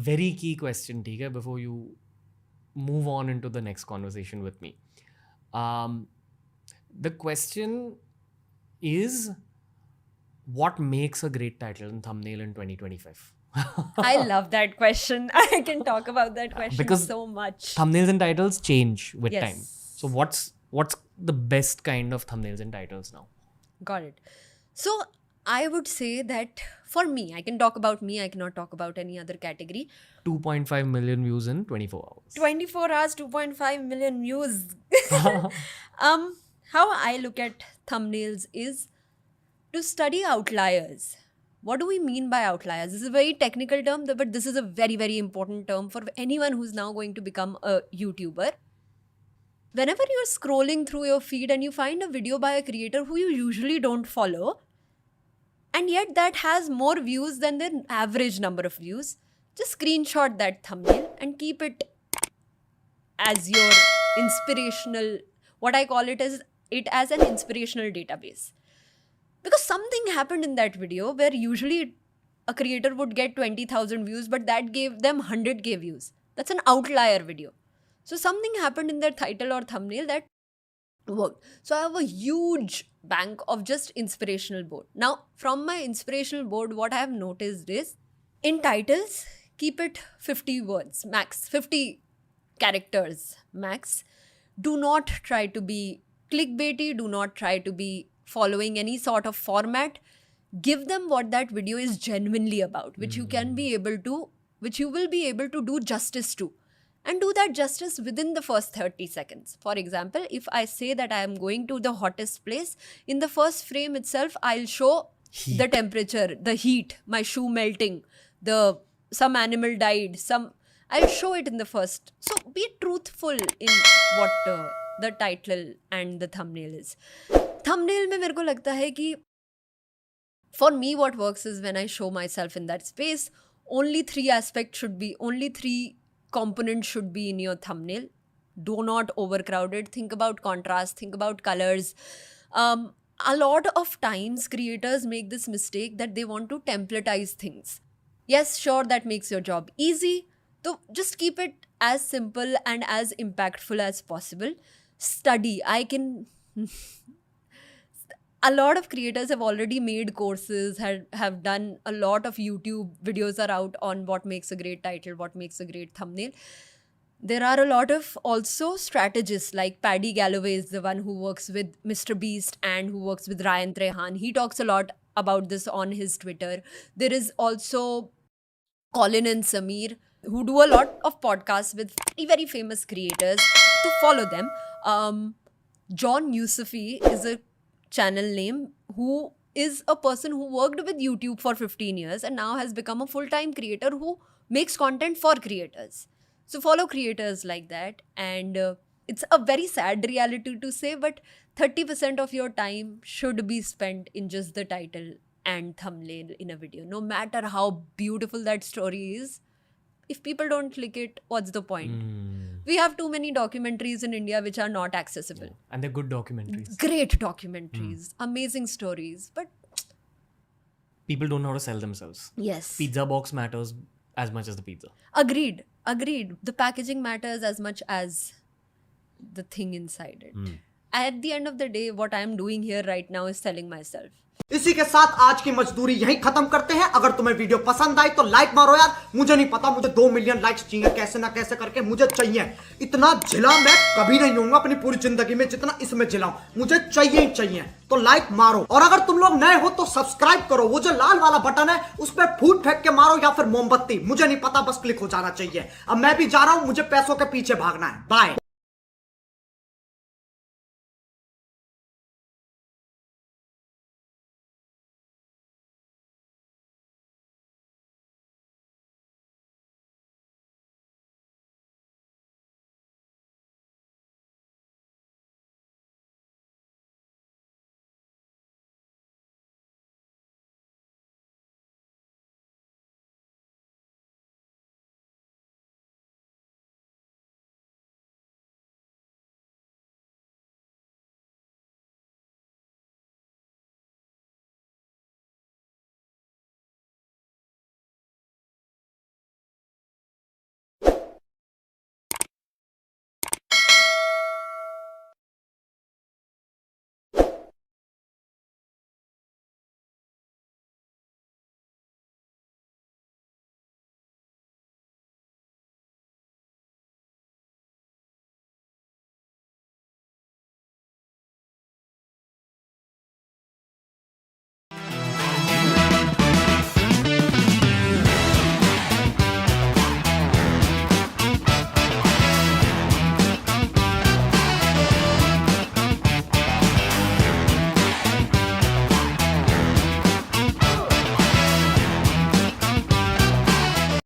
Very key question, ठीक है, before you move on into the next conversation with me. The question is, what makes a great title and thumbnail in 2025? I love that question. I can talk about that question Because so much. Thumbnails and titles change with Yes. time. So what's the best kind of thumbnails and titles now? Got it. So I would say that for me, I can talk about me, I cannot talk about any other category. 2.5 million views in 24 hours. 24 hours, 2.5 million views. How I look at thumbnails is to study outliers. What do we mean by outliers? This is a very technical term, but this is a very, very important term for anyone who's now going to become a YouTuber. Whenever you're scrolling through your feed and you find a video by a creator who you usually don't follow, and yet that has more views than their average number of views, just screenshot that thumbnail and keep it as your inspirational, what I call it as an inspirational database. Because something happened in that video where usually a creator would get 20,000 views, but that gave them 100k views. That's an outlier video. So something happened in their title or thumbnail that worked. So I have a huge bank of just inspirational board. Now, from my inspirational board, what I have noticed is in titles, keep it 50 words max, 50 characters max. Do not try to be clickbaity. Do not try to be following any sort of format. Give them what that video is genuinely about, which you will be able to do justice to. And do that justice within the first 30 seconds. For example, if I say that I am going to the hottest place, in the first frame itself, I'll show the temperature, the heat, my shoe melting, some animal died, I'll show it in the first. So be truthful in what the title and the thumbnail is. Thumbnail में मेरे को लगता है कि for me what works is when I show myself in that space, only three components should be in your thumbnail. Do not overcrowd it. Think about contrast, think about colors. A lot of times creators make this mistake that they want to templatize things. Yes, sure, that makes your job easy. So just keep it as simple and as impactful as possible. Study. A lot of creators have already made courses, have done a lot of YouTube videos are out on what makes a great title, what makes a great thumbnail. There are a lot of also strategists like Paddy Galloway is the one who works with Mr. Beast and who works with Ryan Trehan. He talks a lot about this on his Twitter. There is also Colin and Samir who do a lot of podcasts with very, very famous creators to follow them. John Yusufi is a channel name who is a person who worked with YouTube for 15 years and now has become a full-time creator who makes content for creators. So follow creators like that. And it's a very sad reality to say, but 30% of your time should be spent in just the title and thumbnail in a video. No matter how beautiful that story is, if people don't click it, what's the point? We have too many documentaries in India which are not accessible. Yeah. And they're good documentaries. Great documentaries, amazing stories, but people don't know how to sell themselves. yes. Pizza box matters as much as the pizza. Agreed. The packaging matters as much as the thing inside it. At the end of the day, what I'm doing here right now is selling myself. इसी के साथ आज की मजदूरी यहीं खत्म करते हैं। अगर तुम्हें वीडियो पसंद आई तो लाइक मारो यार। मुझे नहीं पता, मुझे 2 मिलियन लाइक्स चाहिए, कैसे ना कैसे करके मुझे चाहिए। इतना झिला मैं कभी नहीं होऊंगा अपनी पूरी जिंदगी में जितना इसमें झिलाऊं। मुझे चाहिए ही चाहिए। तो लाइक मारो, और अगर तुम लोग नए हो तो सब्सक्राइब करो। वो जो लाल वाला बटन है उस पर फूट फेंक के मारो या फिर मोमबत्ती, मुझे नहीं पता, बस क्लिक हो जाना चाहिए। अब मैं भी जा रहा हूं, मुझे पैसों के पीछे भागना है। बाय।